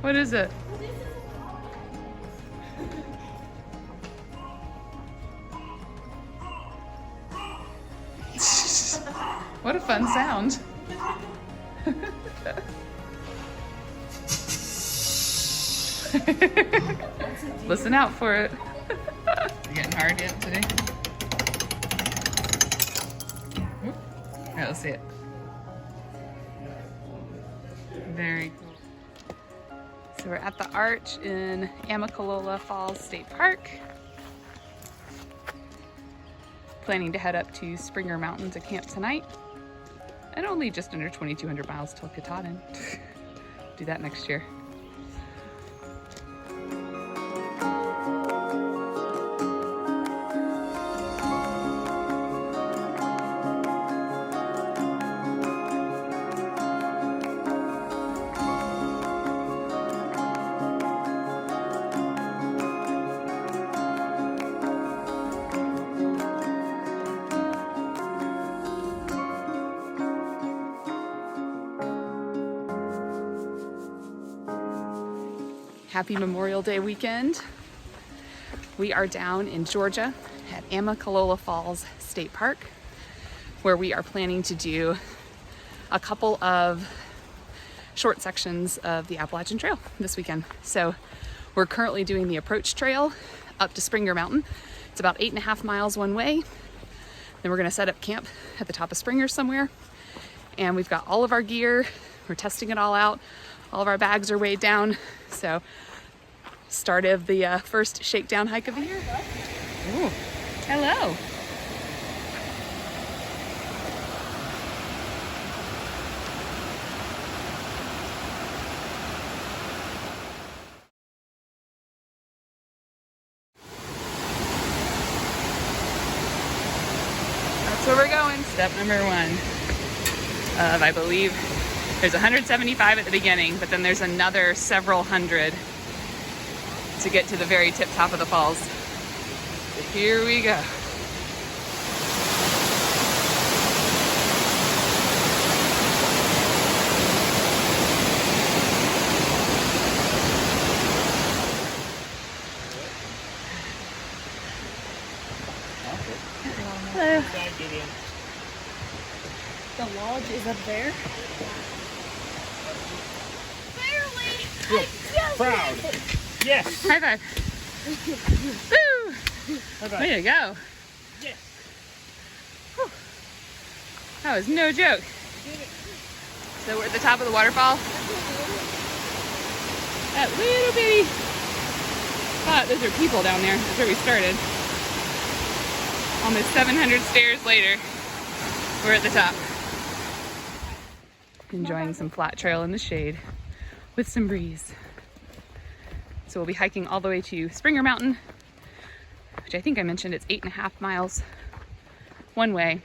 What is it? What a fun sound. Listen out for it. You getting hard yet today? All right, let's see it. Very cool. So we're at the arch in Amicalola Falls State Park. Planning to head up to Springer Mountain to camp tonight. And only just under 2,200 miles till Katahdin. Do that next year. Happy Memorial Day weekend. We are down in Georgia at Amicalola Falls State Park, where we are planning to do a couple of short sections of the Appalachian Trail this weekend. So we're currently doing the approach trail up to Springer Mountain. It's about 8.5 miles one way. Then we're gonna set up camp at the top of Springer somewhere. And we've got all of our gear. We're testing it all out. All of our bags are weighed down. So start of the first shakedown hike of the year. Ooh, hello. That's where we're going. Step number one of, I believe, there's 175 at the beginning, but then there's another several hundred to get to the very tip top of the falls. So here we go. Hello. The lodge is up there. Good. Proud. Yes. High five. Woo! High five. Way to go. Yes. Whew. That was no joke. So we're at the top of the waterfall. That little bitty spot, those are people down there. That's where we started. Almost 700 stairs later, we're at the top. Enjoying some flat trail in the shade with some breeze. So we'll be hiking all the way to Springer Mountain, which I think I mentioned it's 8.5 miles one way.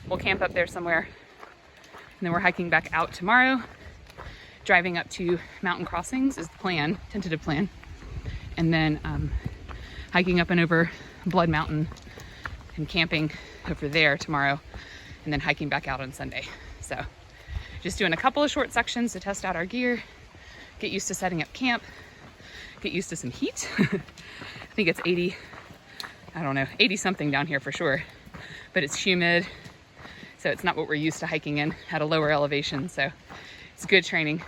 We'll camp up there somewhere. And then we're hiking back out tomorrow. Driving up to mountain crossings is the plan, tentative plan. And then hiking up and over Blood Mountain and camping over there tomorrow. And then hiking back out on Sunday. So just doing a couple of short sections to test out our gear, get used to setting up camp, get used to some heat. I think it's 80, I don't know, 80 something down here for sure, but it's humid. So it's not what we're used to hiking in at a lower elevation. So it's good training.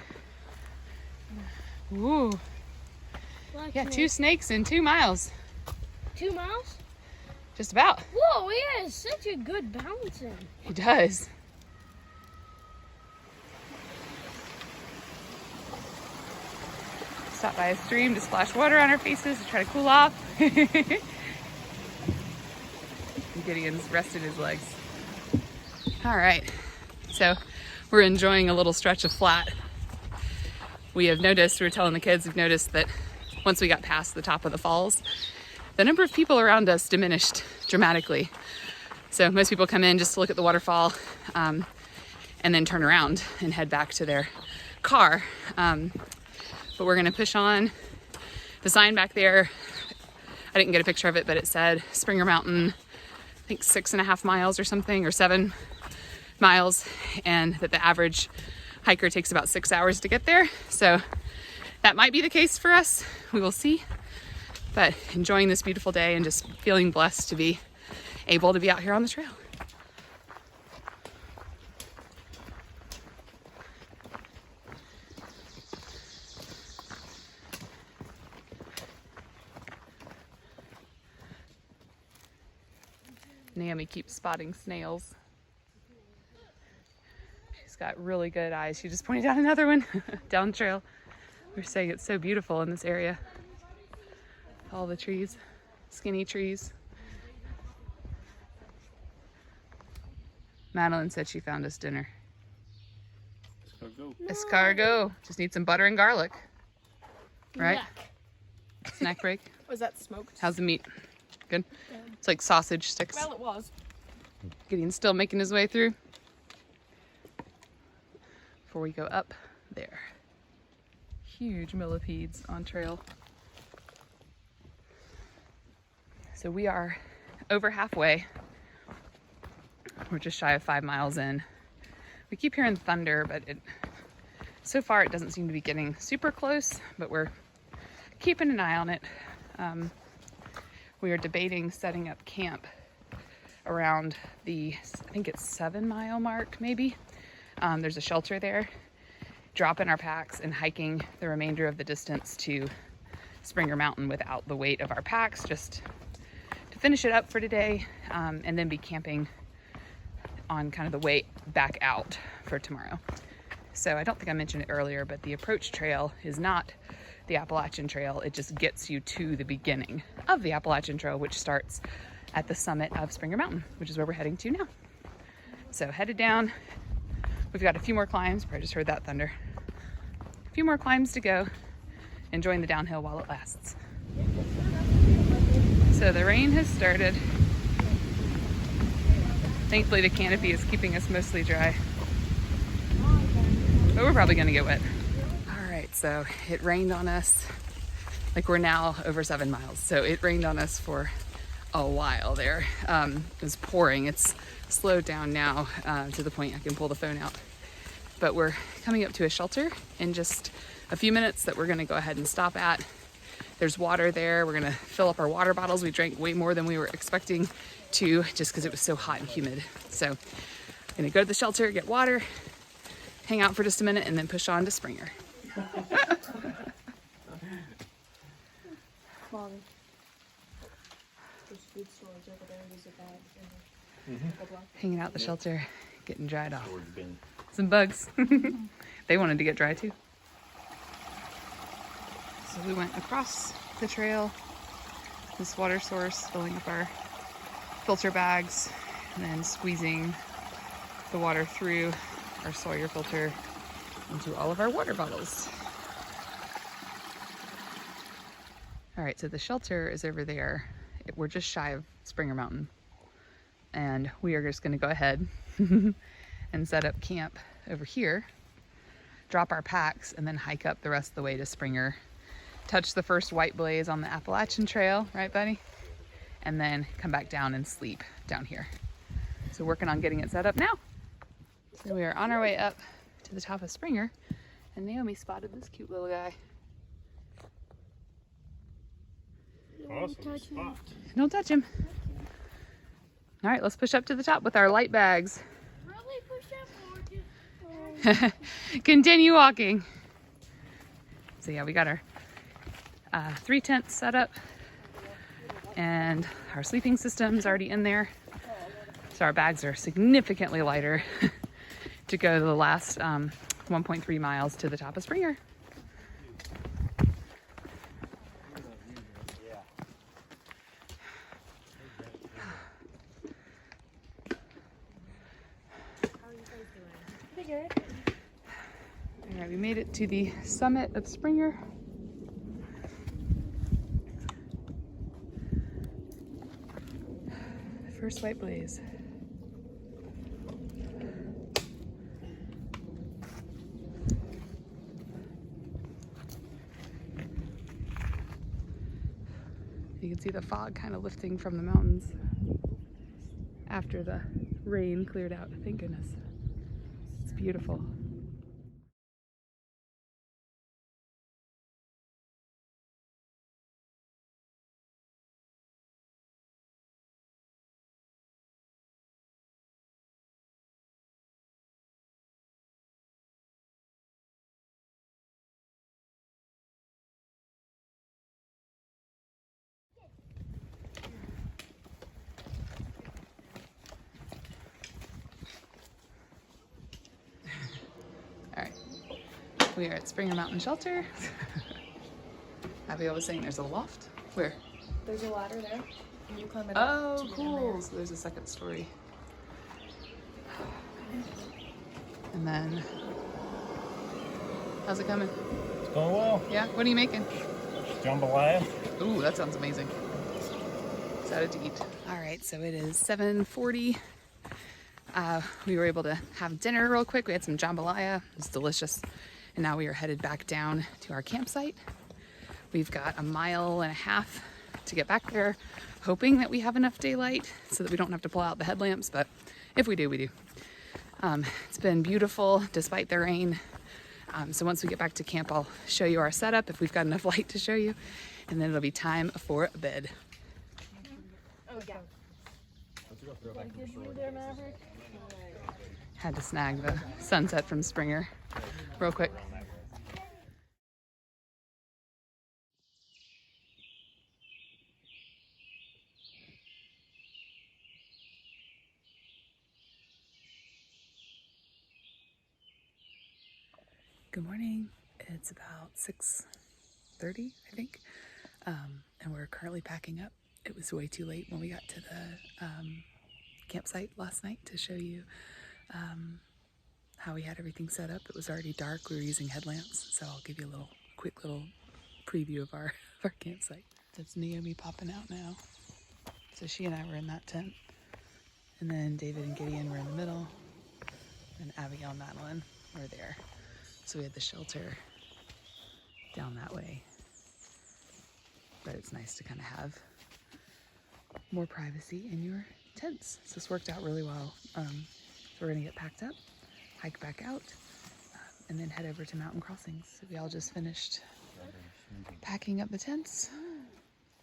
Ooh. Yeah, 2 snakes in 2 miles. 2 miles? Just about. Whoa, he has such a good bouncing. He does. Stop by a stream to splash water on our faces to try to cool off. Gideon's rested his legs. All right, so we're enjoying a little stretch of flat. We have noticed, we were telling the kids, we've noticed that once we got past the top of the falls, the number of people around us diminished dramatically. So most people come in just to look at the waterfall and then turn around and head back to their car. But we're gonna push on. The sign back there, I didn't get a picture of it, but it said Springer Mountain, I think 6.5 miles or something, or 7 miles, and that the average hiker takes about 6 hours to get there. So that might be the case for us. We will see. But enjoying this beautiful day and just feeling blessed to be able to be out here on the trail. Naomi keeps spotting snails. She's got really good eyes. She just pointed out another one down the trail. We're saying it's so beautiful in this area. All the trees, skinny trees. Madeline said she found us dinner. Escargot. Escargot. Just need some butter and garlic. Right? Yuck. Snack break. Was that smoked? How's the meat? Good? It's like sausage sticks. Well, it was. Gideon's still making his way through. Before we go up there. Huge millipedes on trail. So we are over halfway. We're just shy of 5 miles in. We keep hearing thunder, but so far it doesn't seem to be getting super close, but we're keeping an eye on it. We are debating setting up camp around the, I think it's 7 mile mark maybe. There's a shelter there. Dropping our packs and hiking the remainder of the distance to Springer Mountain without the weight of our packs, just to finish it up for today, and then be camping on kind of the way back out for tomorrow. So I don't think I mentioned it earlier, but the approach trail is not the Appalachian Trail. It just gets you to the beginning of the Appalachian Trail, which starts at the summit of Springer Mountain, which is where we're heading to now. So headed down. We've got a few more climbs. Probably just heard that thunder. A few more climbs to go. Enjoying the downhill while it lasts. So the rain has started. Thankfully the canopy is keeping us mostly dry. But we're probably gonna get wet. All right, so it rained on us. Like we're now over 7 miles. So it rained on us for a while there. It was pouring. It's slowed down now to the point I can pull the phone out. But we're coming up to a shelter in just a few minutes that we're gonna go ahead and stop at. There's water there. We're gonna fill up our water bottles. We drank way more than we were expecting to, just because it was so hot and humid. So I'm gonna go to the shelter, get water, hang out for just a minute, and then push on to Springer. Molly. There's food storage over there. There's a bag. Hanging out the shelter, getting dried off. Storage bin. Some bugs. They wanted to get dry too. So we went across the trail, this water source, filling up our filter bags, and then squeezing the water through our Sawyer filter into all of our water bottles. All right, so the shelter is over there. We're just shy of Springer Mountain, and we are just gonna go ahead and set up camp over here, drop our packs, and then hike up the rest of the way to Springer. Touch the first white blaze on the Appalachian Trail, right buddy? And then come back down and sleep down here. So working on getting it set up now. So we are on our way up to the top of Springer, and Naomi spotted this cute little guy. Awesome spot. Don't touch him. All right, let's push up to the top with our light bags. Really push up more. Continue walking. So yeah, we got our 3 tents set up, and our sleeping system's already in there. So our bags are significantly lighter to go the last 1.3 miles to the top of Springer. All right, we made it to the summit of Springer. First white blaze. You can see the fog kind of lifting from the mountains after the rain cleared out. Thank goodness. It's beautiful. We are at Springer Mountain Shelter. Abigail was saying there's a loft. Where? There's a ladder there. And you climb it up. Oh, to get in cool. there. So there's a second story. And then, how's it coming? It's going well. Yeah? What are you making? Jambalaya. Ooh, that sounds amazing. Excited to eat. All right, so it is 7:40. We were able to have dinner real quick. We had some jambalaya. It was delicious. And now we are headed back down to our campsite. We've got 1.5 miles to get back there, hoping that we have enough daylight so that we don't have to pull out the headlamps, but if we do, we do. It's been beautiful despite the rain. So once we get back to camp, I'll show you our setup if we've got enough light to show you, and then it'll be time for bed. Oh, yeah. Had to snag the sunset from Springer real quick. Good morning. It's about 6:30, I think, and we're currently packing up. It was way too late when we got to the campsite last night to show you how we had everything set up. It was already dark. We were using headlamps, so I'll give you a quick little preview of our campsite. That's Naomi popping out now. So she and I were in that tent, and then David and Gideon were in the middle, and Abigail and Madeline were there. So we had the shelter down that way, but it's nice to kind of have more privacy in your tents. So this worked out really well. So we're gonna get packed up, hike back out, and then head over to Mountain Crossings. So we all just finished packing up the tents,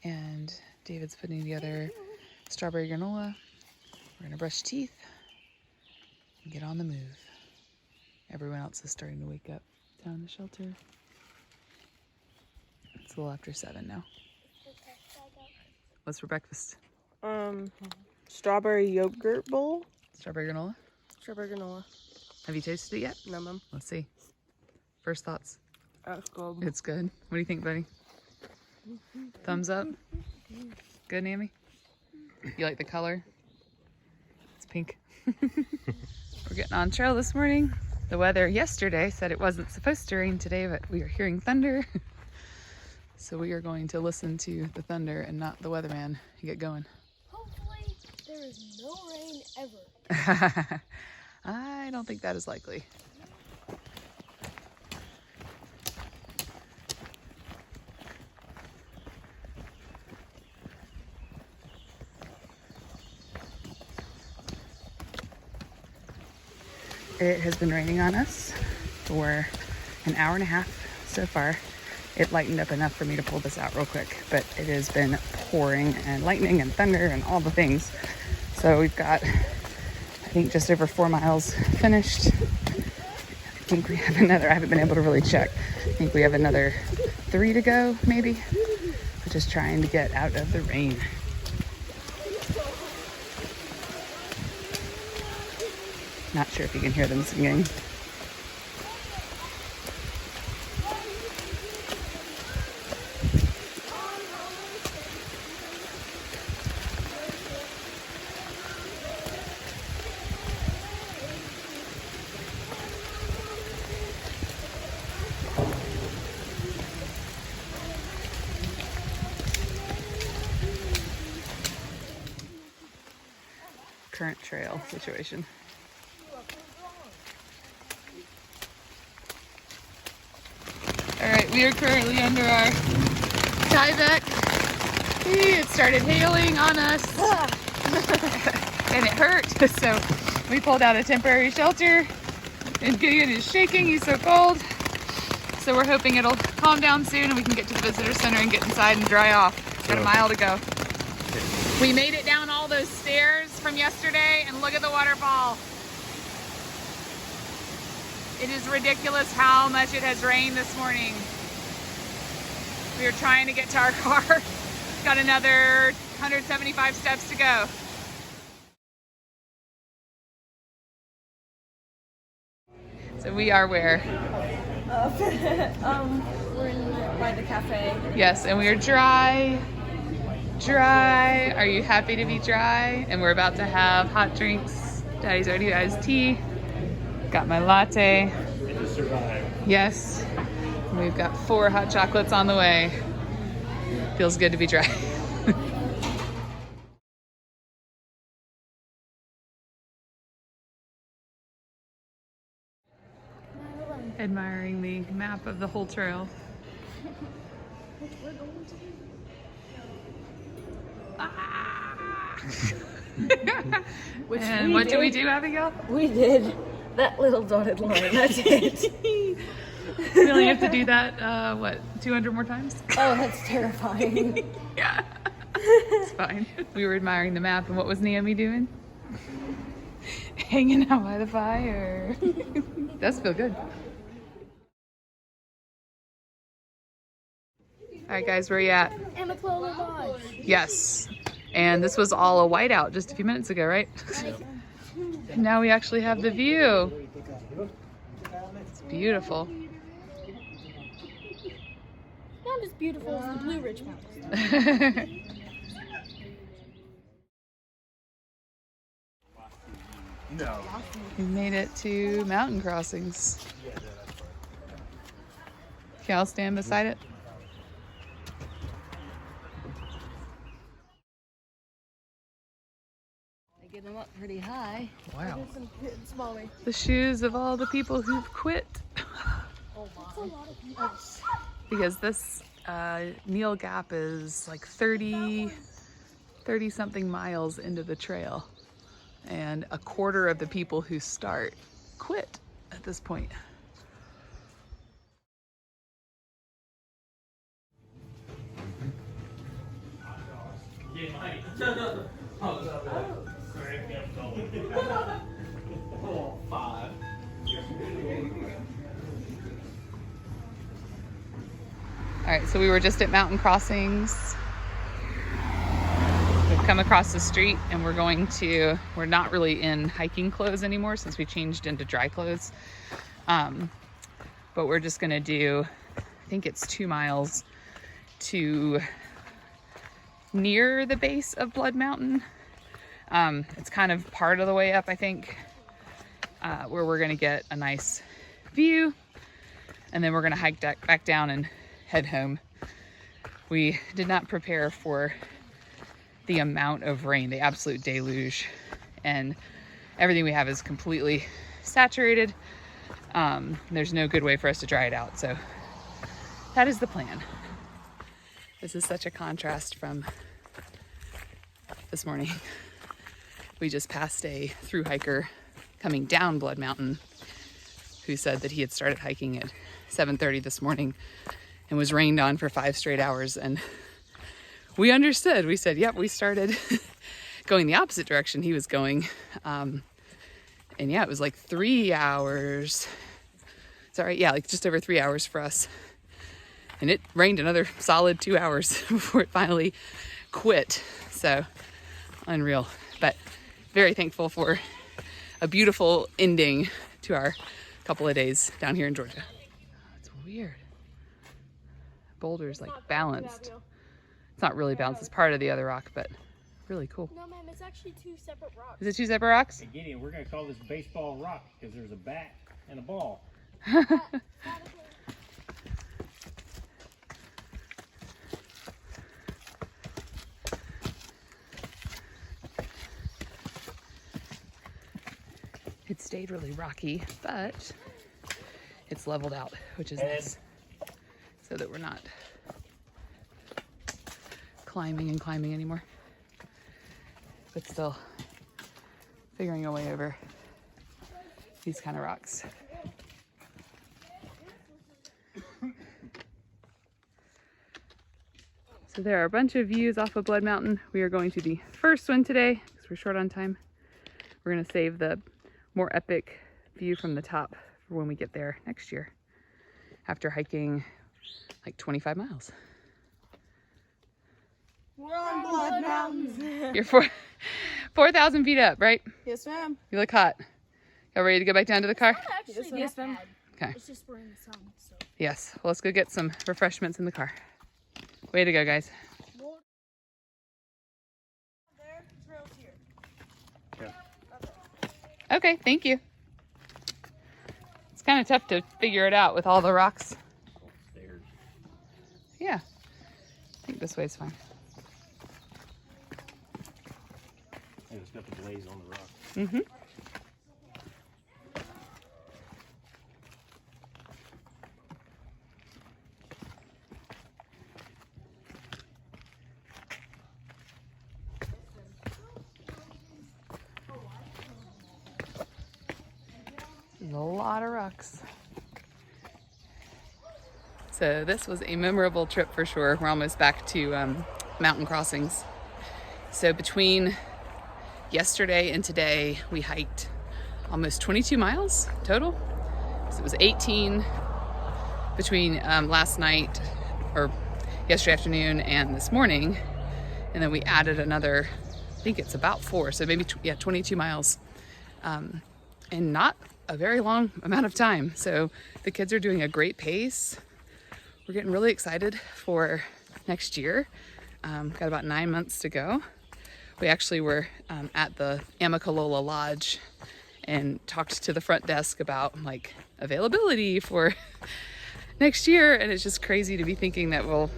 and David's putting together strawberry granola. We're gonna brush teeth and get on the move. Everyone else is starting to wake up down in the shelter. It's a little after 7 now. What's for breakfast? Strawberry yogurt bowl. Strawberry granola? Strawberry granola. Have you tasted it yet? No, Mom. Let's see. First thoughts. That's good. It's good. What do you think, buddy? Thumbs up? Good, Naomi? You like the color? It's pink. We're getting on trail this morning. The weather yesterday said it wasn't supposed to rain today, but we are hearing thunder. So we are going to listen to the thunder and not the weatherman and get going. Hopefully there is no rain ever. I don't think that is likely. It has been raining on us for 1.5 hours so far. It lightened up enough for me to pull this out real quick, but it has been pouring and lightning and thunder and all the things. So we've got, I think, just over 4 miles finished. I think we have another, I haven't been able to really check. I think we have another 3 to go, maybe. We're just trying to get out of the rain. Not sure if you can hear them singing. Current trail situation. All right, we are currently under our Tyvek. It started hailing on us and it hurt. So we pulled out a temporary shelter and Gideon is shaking, he's so cold. So we're hoping it'll calm down soon and we can get to the visitor center and get inside and dry off. Got 1 mile to go. We made it down all those stairs from yesterday and look at the waterfall. It is ridiculous how much it has rained this morning. We are trying to get to our car. Got another 175 steps to go. So we are where? We're in by the cafe. Yes, and we are dry. Dry. Are you happy to be dry? And we're about to have hot drinks. Daddy's already got his tea. Got my latte. It just survived. Yes. We've got 4 hot chocolates on the way. Feels good to be dry. Admiring the map of the whole trail. And what did we do, Abigail? We did that little dotted line. That's it. We only have to do that, what, 200 more times? Oh, that's terrifying. Yeah. It's fine. We were admiring the map, and what was Naomi doing? Hanging out by the fire. Does feel good. All right, guys, where are you at? Amicalola Lodge. Yes. And this was all a whiteout just a few minutes ago, right? Now we actually have the view. It's beautiful. Not as beautiful as the Blue Ridge Mountains. No. We made it to mountain crossings. Okay, I'll stand beside it. They get them up pretty high. Wow. Smaller. The shoes of all the people who've quit. That's a lot of people. Because this Neil Gap is like 30 something miles into the trail. And a quarter of the people who start quit at this point. All right, so we were just at mountain crossings. We've come across the street and we're not really in hiking clothes anymore since we changed into dry clothes. But we're just gonna do, I think it's 2 miles to near the base of Blood Mountain. It's kind of part of the way up, I think, where we're gonna get a nice view. And then we're gonna hike back down and head home. We did not prepare for the amount of rain, the absolute deluge, and everything we have is completely saturated. There's no good way for us to dry it out, so that is the plan. This is such a contrast from this morning. We just passed a thru hiker coming down Blood Mountain who said that he had started hiking at 7:30 this morning and was rained on for 5 straight hours, and we understood. We said, yep, we started going the opposite direction he was going. And yeah, it was like 3 hours. Sorry, yeah, like just over 3 hours for us. And it rained another solid 2 hours before it finally quit. So unreal, but very thankful for a beautiful ending to our couple of days down here in Georgia. It's weird. Boulder's like balanced. It's not really balanced, it's part of the other rock, but really cool. No, ma'am, it's actually 2 separate rocks. Is it 2 separate rocks? Hey, Gideon, we're going to call this baseball rock because there's a bat and a ball. It stayed really rocky, but it's leveled out, which is nice, so that we're not climbing and climbing anymore, but still figuring a way over these kind of rocks. So there are a bunch of views off of Blood Mountain. We are going to the first one today because we're short on time. We're going to save the more epic view from the top for when we get there next year after hiking like 25 miles. We're on Blood Mountain. You're 4,000 feet up, right? Yes, ma'am. You look hot. Y'all ready to go back down to the car? Actually, Yes, ma'am. Okay. It's just we're in the sun, so. Yes. Well, let's go get some refreshments in the car. Way to go, guys. More. There, trail's here. Yeah. Okay, thank you. It's kind of tough to figure it out with all the rocks. Stairs. Yeah. I think this way is fine. And it's got the glaze on the rock. Mm-hmm. There's a lot of rocks. So this was a memorable trip for sure. We're almost back to mountain crossings. So between yesterday and today, we hiked almost 22 miles total. So it was 18 between last night or yesterday afternoon and this morning. And then we added another, I think it's about 4. So maybe, 22 miles. And not a very long amount of time. So the kids are doing a great pace. We're getting really excited for next year. Got about 9 months to go. We actually were at the Amicalola Lodge and talked to the front desk about like availability for next year. And it's just crazy to be thinking that we'll,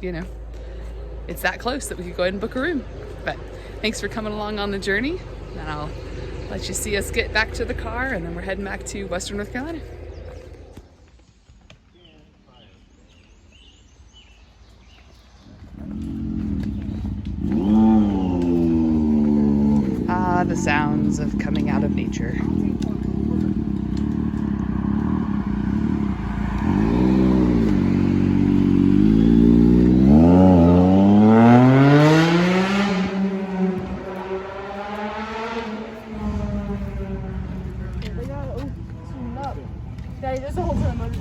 you know, it's that close that we could go ahead and book a room. But thanks for coming along on the journey. And I'll let you see us get back to the car, and then we're heading back to Western North Carolina. Ah, the sounds of coming out of nature. Daddy, there's a whole ton of motors.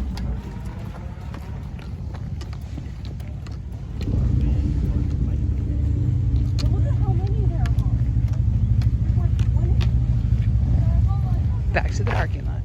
Look at how many there are. Back to the parking lot.